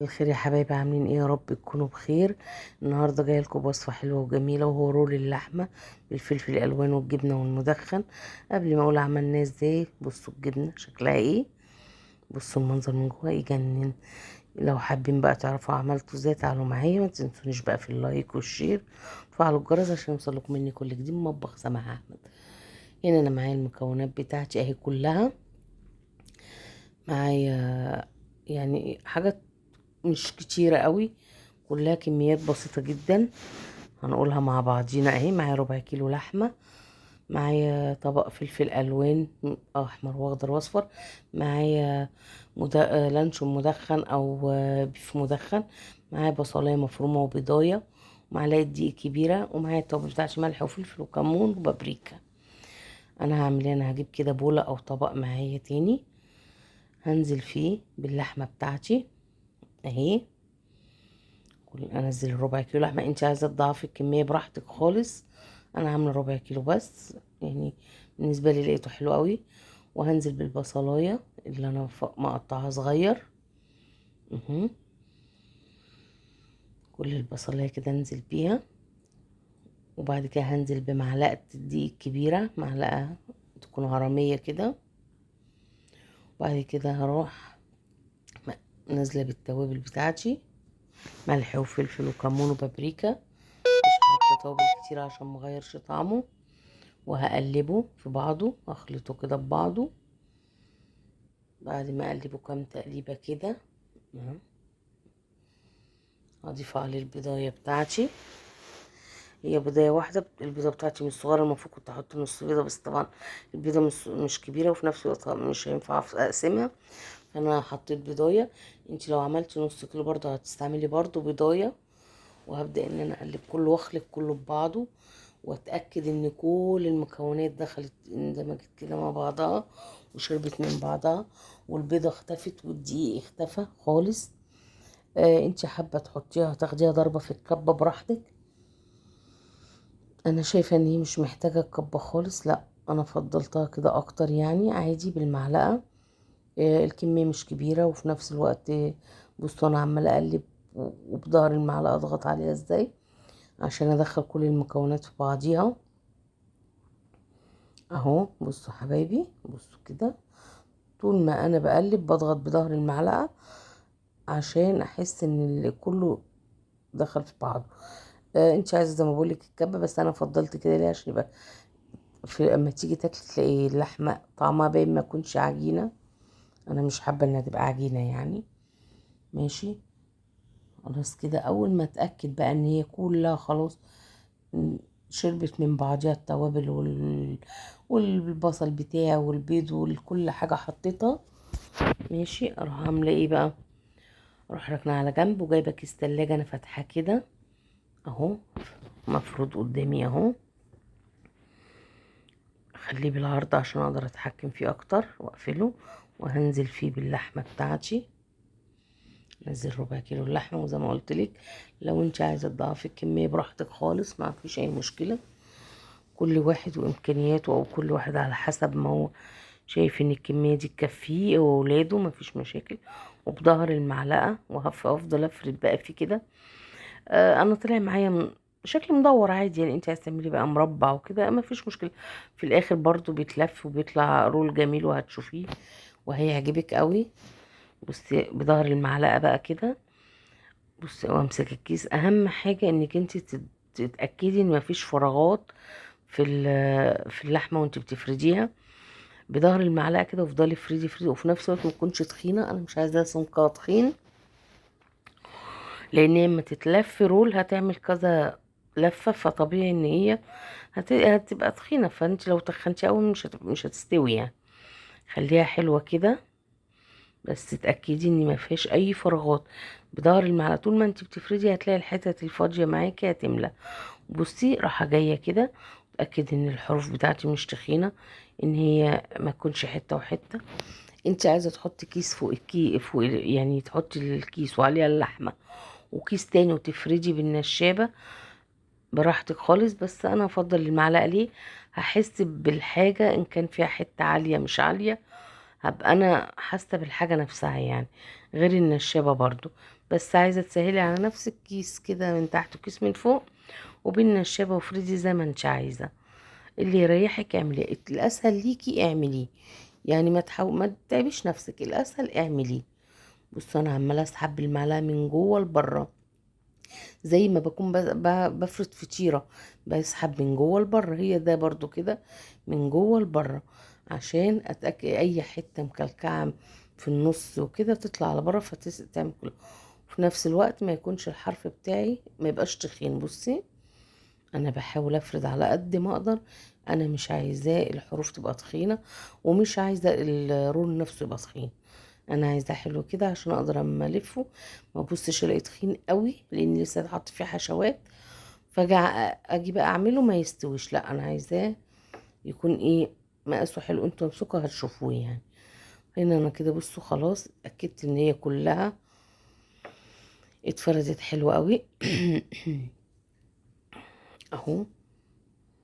الخير يا حبايبي، عاملين ايه؟ يا رب تكونوا بخير. النهارده جايه لكم بوصفه حلوه وجميله، وهو رول اللحمه بالفلفل الالوان والجبنه والمدخن. قبل ما اقول عملناه ازاي، بصوا الجبنه شكلها ايه، بصوا المنظر من جوه يجنن. لو حابين بقى تعرفوا عملته ازاي، تعالوا معايا. ما تنسونيش بقى في اللايك والشير، وفعلوا الجرس عشان يوصلكم مني كل جديد من مطبخ سماح احمد. هنا انا معايا المكونات بتاعتي اهي كلها معايا، يعني حاجات مش كتيرة قوي، كلها كميات بسيطة جدا. هنقولها مع بعضينا اهي. معايا ربع كيلو لحمة، معايا طبق فلفل الوان احمر واخضر واصفر، معايا لانشون مدخن او بيف مدخن، معايا بصلايه مفرومه وبيضايه، ومعلقه دقيق كبيره، ومعايا التوابل بتاعتي ملح وفلفل وكمون وبابريكا. انا هجيب كده بوله او طبق معايا تاني، هنزل فيه باللحمه بتاعتي اهي. انزل ربع كيلو لحمه، انت عايزه تضاعفي الكميه براحتك خالص. انا عامله ربع كيلو بس، يعني بالنسبه لي لقيته حلو قوي. وهنزل بالبصلايه اللي انا مقطعها صغير اهو. كل البصلايه كده انزل بيها، وبعد كده هنزل بمعلقه الدقيق كبيره، معلقه تكون هرميه كده. وبعد كده هروح نازله بالتوابل بتاعتي، ملح وفلفل وكمون وبابريكا. مش حاطه توابل كتير عشان مغيرش طعمه. وهقلبه في بعضه، اخلطه كده ببعضه. بعد ما اقلبه كام تقليبه كده اهو، هضيف عليه البضايه بتاعتي. هي بضايه واحده، البيضه بتاعتي مش صغيره، المفروض كنت احط نص بيضه، بس طبعا البيضه مش كبيره، وفي نفس الوقت مش هينفع اقسمها، فانا حطيت بضايه. انت لو عملتي نص كيلو برضه هتستعملي برضه بضايه. وهبدا ان انا اقلب كله واخلط كله ببعضه، واتاكد ان كل المكونات دخلت اندمجت كده مع بعضها وشربت من بعضها، والبيضه اختفت والدقيق اختفى خالص. انت حابه تحطيها تاخديها ضربه في الكبه براحتك. انا شايفه ان هي مش محتاجه الكبه خالص، لا انا فضلتها كده اكتر، يعني عادي بالمعلقه. الكميه مش كبيره، وفي نفس الوقت بصوا انا عماله اقلب وبظهر المعلقه اضغط عليها ازاي عشان ادخل كل المكونات في بعضيها اهو. بصوا حبايبي، بصوا كده، طول ما انا بقلب بضغط بظهر المعلقه عشان احس ان كله دخل في بعضه. انت عايزه زي ما بقولك الكبه، بس انا فضلت كده ليه؟ عشان يبقى اما تيجي تاكلي تلاقي اللحمه طعمها باين، ما تكونش عجينه. انا مش حابه انها تبقى عجينه يعني. ماشي، خلاص كده. اول ما اتاكد بقى ان هي كلها خلاص م- شربت من بعضها التوابل والبصل بتاعي والبيض وكل حاجه حطيتها، ماشي، اروح عامله ايه بقى؟ اروح ركنها على جنب، وجايبه كيس تلاجة انا فاتحاه كده اهو، مفروض قدامي اهو. اخليه بالعرض عشان اقدر اتحكم فيه اكتر، واقفله. وهنزل فيه باللحمه بتاعتي. نزل ربع كيلو اللحمه، وزي ما قلت لك لو انت عايزه تضعفي الكميه براحتك خالص، ما فيش اي مشكله. كل واحد وامكانياته، او كل واحد على حسب ما هو شايف ان الكميه دي تكفيه واولاده، ما فيش مشاكل. وبظهر المعلقه افضل افرد بقى فيه كده. انا طلع معايا شكل مدور عادي، يعني انت عايز تعملي بقى مربع وكده ما فيش مشكله. في الاخر برضو بيتلف وبيطلع رول جميل وهتشوفيه وهيعجبك قوي. بصي بظهر المعلقه بقى كده، بصي وامسك الكيس. اهم حاجه انك انت تتاكدي ان مفيش فراغات في اللحمه وانت بتفرديها بظهر المعلقه كده. وافضلي افردي افردي، وفي نفس الوقت ما تكونش تخينه، انا مش عايزاها سمكها تخين، لان هي لما تتلف رول هتعمل كذا لفه، فطبيعي ان هي هتبقى تخينه. فانت لو تخنتي قوي مش هتستوي يعني. خليها حلوه كده، بس تتاكدي ان ما فيهاش اي فراغات بظهر المعلقه. طول ما انت بتفردي هتلاقي الحتت الفاضيه معاكي هتملى. بصي راحه جايه كده، اتاكد ان الحروف بتاعتي مش تخينه، ان هي ما تكونش حته وحته. انت عايزه تحطي كيس فوق فوق، يعني تحطي الكيس وعليها اللحمه وكيس تاني وتفردي بالنشابه براحتك خالص. بس انا افضل المعلقه ليه؟ هحس بالحاجه ان كان فيها حته عاليه مش عاليه، هبقى انا حاسه بالحاجه نفسها يعني، غير النشابه برضو. بس عايزه تسهلي على نفسك كيس كده من تحت وكيس من فوق، وبالنشابه وفريدي زي ما انت عايزه، اللي يريحك اعمليه، الاسهل ليكي اعمليه. يعني ما تتعبيش نفسك، الاسهل اعمليه. بصوا انا عماله اسحب بالمعلقه من جوه لبره، زي ما بكون بفرد فطيره، بسحب من جوه لبره، هي ده برضو كده، من جوه لبره، عشان اتاكد اي حته مكلكعه في النص وكده تطلع على بره فتعمل كله. وفي نفس الوقت ما يكونش الحرف بتاعي ما يبقاش تخين. بصي انا بحاول افرد على قد ما اقدر، انا مش عايزاه الحروف تبقى تخينه، ومش عايزه الرول نفسه يبقى تخين، انا عايزاه حلو كده عشان اقدر اما الفه ما ابصش الاقيه تخين قوي، لان لسه هحط فيه حشوات، فاجي اجي بقى اعمله ما يستويش. لا انا عايزاه يكون ايه، مقاسه حلو، انتوا امسكوا هتشوفوه يعني. هنا انا كده بصوا خلاص اتاكدت ان هي كلها اتفردت حلو قوي. اهو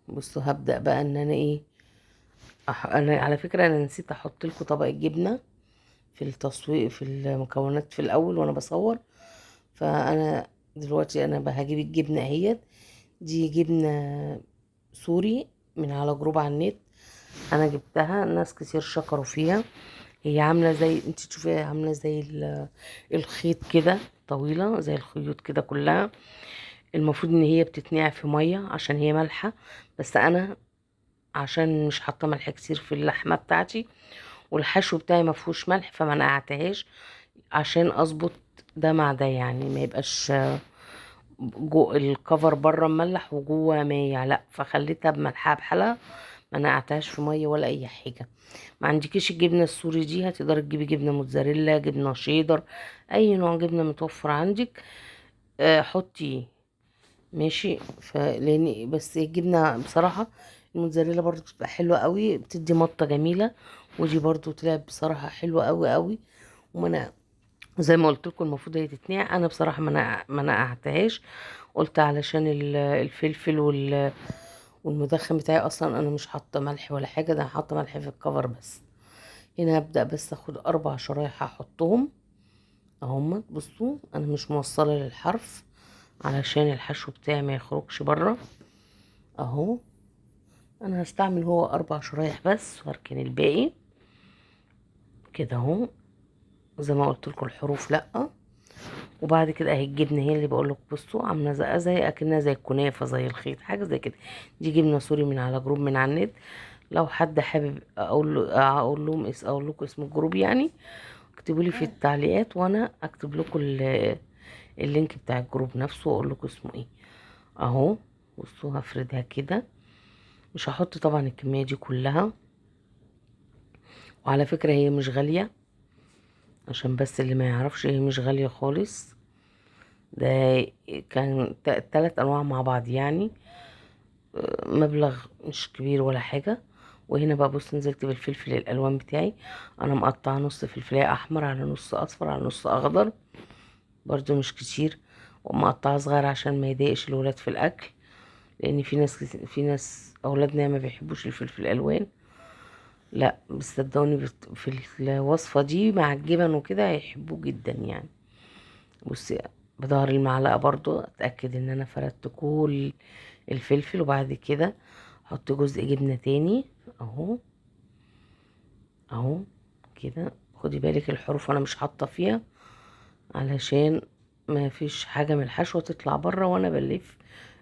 بصوا هبدأ بقى ان انا ايه، انا على فكرة انا نسيت احط لكم طبق الجبنة في التصوير في المكونات في الاول وانا بصور. فانا دلوقتي انا بقى هجيب الجبنة اهيت، دي جبنة سوري من على جروب على النت، انا جبتها ناس كتير شكروا فيها. هي عاملة زي انت تشوفيها، عاملة زي الخيط كده، طويلة زي الخيوط كده كلها. المفروض ان هي بتتنقع في مية عشان هي مالحة، بس انا عشان مش حاطه ملح كتير في اللحمه بتاعتي، والحشو بتاعي ما فيهوش ملح، فما نقعتهاش عشان اظبط ده مع ده، يعني ما يبقاش جو الكفر بره مملح وجوه مايع، لا فخليتها بملحها بحالها، ما نقعتهاش في ميه ولا اي حاجه. ما عندكيش الجبنه السوري دي، هتقدري تجيبي جبنه موتزاريلا، جبنه شيدر، اي نوع جبنه متوفر عندك حطي ماشي. لان بس الجبنه بصراحه الموتزاريلا برضو بتبقى حلوه قوي، بتدي مطه جميله، ودي برضو طلعت بصراحه حلوه قوي قوي. ومنا زي ما قلت لكم المفروض هي تتنقع، انا بصراحه ما نقعتهاش، قلت علشان الفلفل والمدخن بتاعي، اصلا انا مش حاطه ملح ولا حاجه، ده أنا حاطه ملح في الكفر بس. هنا هبدا بس اخد 4 شرايح هحطهم اهم. بصوا انا مش موصله للحرف علشان الحشو بتاعي ما يخرجش بره. اهو انا هستعمل هو 4 شرايح بس، واركن الباقي كده اهو زي ما قلت لكم الحروف لا. وبعد كده اهي الجبنه هي اللي بقول لكم، بصوا عامله زي اكنها زي الكنافه زي الخيط حاجه زي كده. دي جبنه سوري من على جروب من على النت، لو حد حابب اقول لكم اسم الجروب يعني، اكتبوا لي في التعليقات وانا اكتب لكم اللينك بتاع الجروب نفسه واقول لكم اسمه ايه. اهو بصوا هفردها كده، مش هحط طبعا الكميه دي كلها، وعلى فكره هي مش غاليه، عشان بس اللي ما يعرفش هي مش غاليه خالص. ده كان 3 انواع مع بعض يعني، مبلغ مش كبير ولا حاجه. وهنا بقى بص نزلت بالفلفل الالوان بتاعي، انا مقطعه نص فلفلايه احمر على نص اصفر على نص اخضر، برضو مش كتير، ومقطعه صغير عشان ما يضايقش الولاد في الاكل، لان في ناس اولادنا ما بيحبوش الفلفل الالوان. لا بس صدقوني في الوصفه دي مع الجبن وكده هيحبوه جدا يعني. بصي بظهر المعلقه برضو اتاكد ان انا فردت كل الفلفل، وبعد كده احط جزء جبنه تاني اهو. اهو كده خدي بالك الحروف انا مش حاطه فيها علشان ما فيش حاجه من الحشوه تطلع بره وانا بلف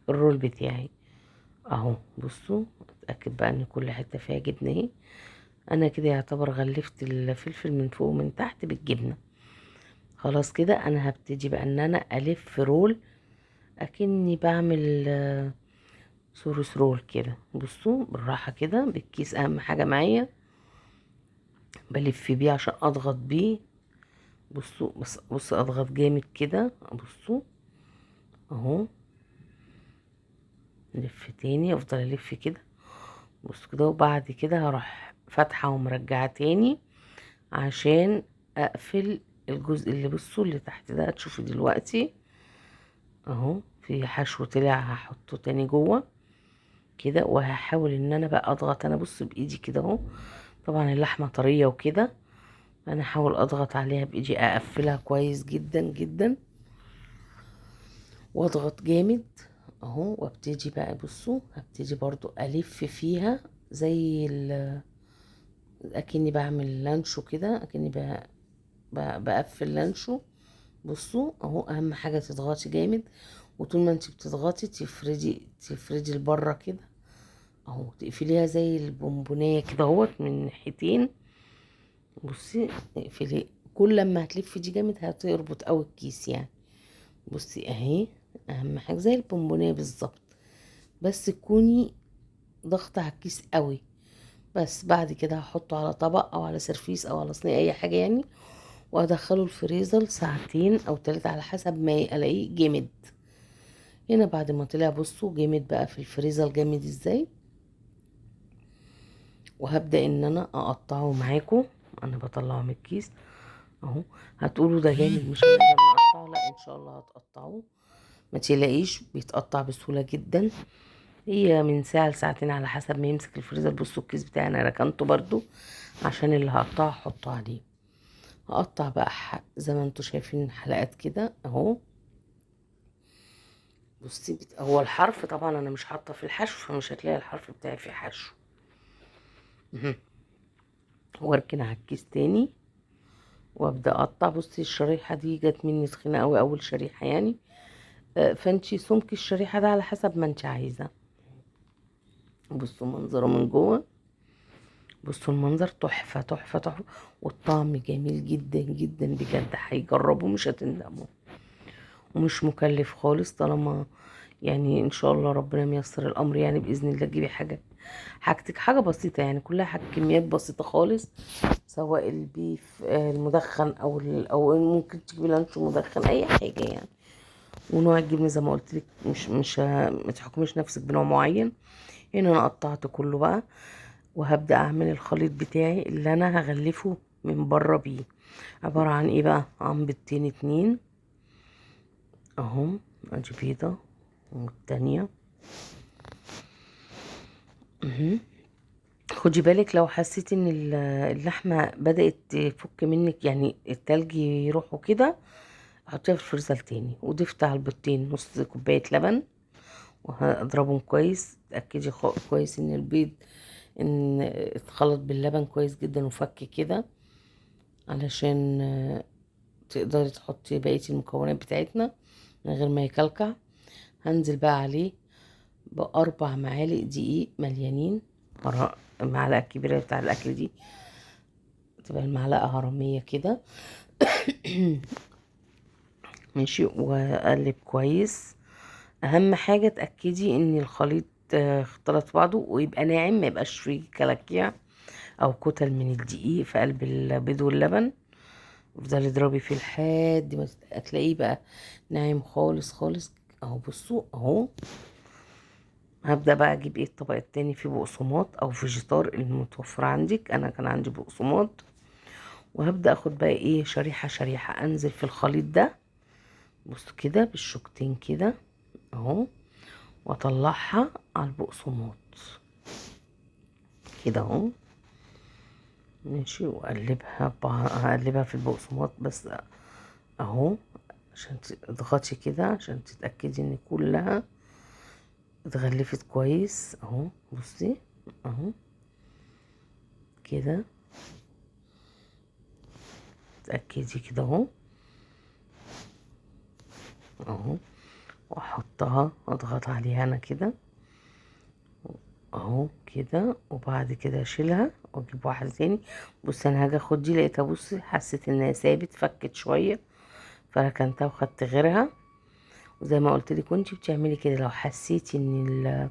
الرول بتاعي. اهو بصوا اتاكد بقى ان كل حته فيها جبنه اهي. انا كده يعتبر غلفت الفلفل من فوق ومن تحت بالجبنه. خلاص كده انا هبتدي بقى ان انا الف رول اكني بعمل سورس رول كده. بصوا بالراحه كده بالكيس، اهم حاجه معايا بلف بيه عشان اضغط بيه. بصوا بص اضغط جامد كده. بصوا اهو نلف تاني، افضل الف كده بص كده، وبعد كده هروح فاتحه ومرجعه تاني عشان اقفل الجزء اللي بصوا اللي تحت ده. هتشوفوا دلوقتي اهو في حشو طلع هحطه تاني جوه كده، وهحاول ان انا بقى اضغط انا بص بايدي كده اهو. طبعا اللحمه طريه وكده، انا هحاول اضغط عليها بايدي، اقفلها كويس جدا جدا واضغط جامد اهو. وابتدي بقى، بصوا هبتدي برضو الف فيها زي اكني بعمل لانشو كده، اكني بقفل لانشو. بصوا اهو، اهم حاجه تضغطي جامد، وطول ما انت بتضغطي تفردي لبره كده اهو، تقفليها زي البونبونيه كده اهوت من ناحيتين. بصي اقفلي، كل لما هتلفي دي جامد هتربط قوي الكيس يعني. بصي اهي، اهم حاجه زي البونبونيه بالظبط، بس تكوني ضغطه على الكيس قوي. بس بعد كده هحطه على طبق او على سرفيس او على صينيه اي حاجه يعني، وادخله الفريزر ساعتين او 3 على حسب ما الاقيه جامد. هنا بعد ما طلع بصوا جامد بقى في الفريزر، جامد ازاي. وهبدأ ان انا اقطعه معاكم. انا بطلعه من الكيس اهو. هتقولوا ده جامد مش هنقدر نقطعه، لا ان شاء الله هتقطعوه، ما تلاقيش بيتقطع بسهولة جدا. هي من ساعة لساعتين على حسب ما يمسك الفريزر. بصوا الكيس بتاعي انا ركنته برضو عشان اللي هقطعه احطه عليه. هقطع بقى زي ما انتوا شايفين حلقات كده اهو. بصي هو الحرف طبعا انا مش حاطه في الحشو، فمش هتلاقي الحرف بتاعي في حشو. مهم. واركن على الكيس تاني وابدا اقطع. بصي الشريحه دي جت مني تخينه قوي اول شريحه يعني، فانتي سمك الشريحه ده على حسب ما انتي عايزه. بصوا منظره من جوه، بصوا المنظر تحفه تحفه تحفه، والطعم جميل جدا جدا بجد، هيجربوا مش هتندموا. ومش مكلف خالص، طالما يعني ان شاء الله ربنا ميسر الامر يعني باذن الله تجيبي حاجتك حاجه بسيطه يعني، كلها حاجة كميات بسيطه خالص. سواء البيف المدخن او ممكن تجيبي لانشو مدخن اي حاجه يعني. ونوع الجبنه زي ما قلت لك مش ما تحكميش نفسك بنوع معين. هنا انا قطعت كله بقى، وهبدا اعمل الخليط بتاعي اللي انا هغلفه من بره بيه. عباره عن ايه بقى؟ عن بيضتين 2 اهو، ادي بيضه والتانية. مهم. خدي بالك لو حسيتي ان اللحمه بدات تفك منك يعني التلج يروح وكده، حطيها في الفريزر تاني. وضفت على البيضتين نص كوبايه لبن، وهضربهم كويس. تاكدي كويس ان البيض ان اتخلط باللبن كويس جدا وفك كده، علشان تقدري تحطي بقيه المكونات بتاعتنا من غير ما يكلكع. هنزل بقى عليه بأربع معالق دقيق مليانين. المعلقة الكبيرة بتاع الأكل دي تبقى المعلقة هرمية كده. ماشي، وأقلب كويس. أهم حاجة تأكدي إن الخليط اختلط في بعضه ويبقى ناعم، ما يبقاش فيه كلاكيع أو كتل من الدقيق في قلب البيض واللبن. افضلي اضربي فيه لحد ما تلاقيه بقى ناعم خالص خالص اهو. بصوا اهو. هبدأ بقى اجيب ايه الطبق التاني فيه بقسماط او فيجيتار المتوفر عندك. انا كان عندي بقسماط. وهبدأ اخد بقى ايه شريحة شريحة انزل في الخليط ده. بصوا كده بالشوكتين كده اهو، واطلعها على البقسماط كده اهو. ماشي، واقلبها هقلبها في البقسماط بس اهو، عشان تضغطي كده عشان تتأكدي ان كلها اتغلفت كويس اهو. بصي اهو كده، اتأكدي كده اهو اهو. واحطها اضغط عليها انا كده اهو كده. وبعد كده اشيلها واجيب واحده تاني. بص انا هاجي اخد دي لقيتها، بصي حسيت انها ثابت فكت شويه، فركنتها وخدت غيرها. وزي ما قلت لك وانتي بتعملي كده، لو حسيتي ان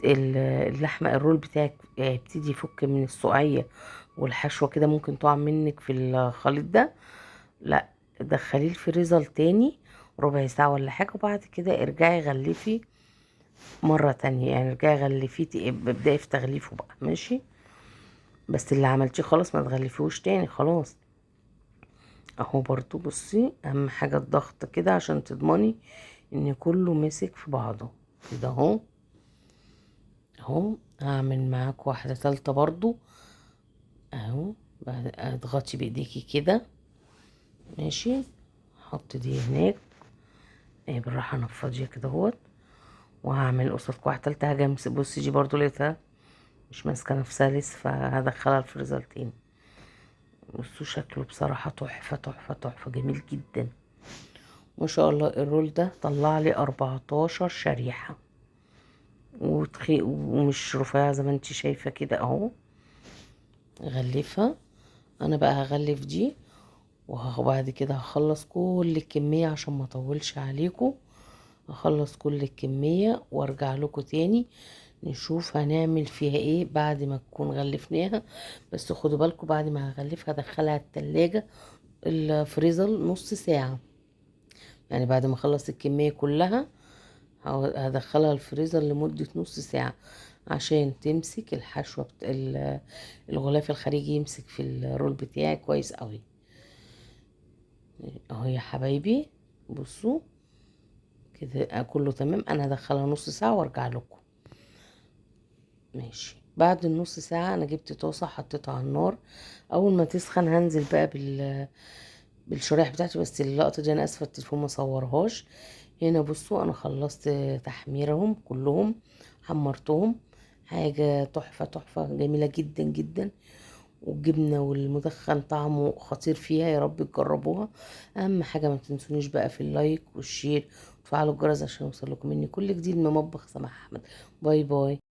اللحمه الرول بتاعك يبتدي يفك من السقعيه والحشوه كده ممكن تقع منك في الخليط ده، لا دخليه الفريزر تاني ربع ساعه ولا حاجه، وبعد كده ارجعي غلفي مرة تانية يعني. ارجعي غلفيه ابدأي في تغليفه بقى ماشي. بس اللي عملتيه خلاص ما تغلفيهوش تاني خلاص اهو. برضو بصي اهم حاجة الضغط كده عشان تضمني ان كله ماسك في بعضه كده اهو اهو. هعمل معاك واحدة تالتة برضو اهو. اضغطي بايديكي كده، ماشي. حط دي هناك اهي بالراحه، نفضيها كده اهوت. وهعمل قصادكم واحده تالته، هاجي امسك. بصي دي برضو لقيتها مش ماسكه نفسها لسه، فهدخلها الفريزر تاني. بصوا شكله بصراحه تحفه تحفه تحفه، جميل جدا ما شاء الله. الرول ده طلع لي 14 شريحه، ومش رفيعه زي ما انتي شايفه كده اهو. غلفها. انا بقى هغلف دي، وبعد كده هخلص كل الكميه عشان ما اطولش عليكم. هخلص كل الكميه وارجع لكم تاني نشوف هنعمل فيها ايه بعد ما تكون غلفناها. بس خدوا بالكم، بعد ما هغلفها ادخلها التلاجة الفريزر نص ساعة. يعني بعد ما اخلص الكمية كلها هدخلها الفريزر لمدة نص ساعة، عشان تمسك الحشوة الغلاف الخارجي يمسك في الرول بتاعي كويس قوي. اهو يا حبايبي، بصوا كده كله تمام. انا هدخلها نص ساعة وارجع لكم. ماشي. بعد النص ساعة انا جبت طاسة حطيتها على النار. اول ما تسخن هنزل بقى بالشرايح بتاعتي. بس اللقطة دي انا اسفة التليفون ما صورهاش. هنا بصوا انا خلصت تحميرهم كلهم، حمرتهم. حاجة تحفة تحفة جميلة جدا جدا. والجبنة والمدخن طعمه خطير فيها، يا رب تجربوها. اهم حاجة ما تنسونيش بقى في اللايك والشير وتفعلوا الجرس عشان يوصل لكم مني كل جديد من مطبخ سماح احمد. باي باي.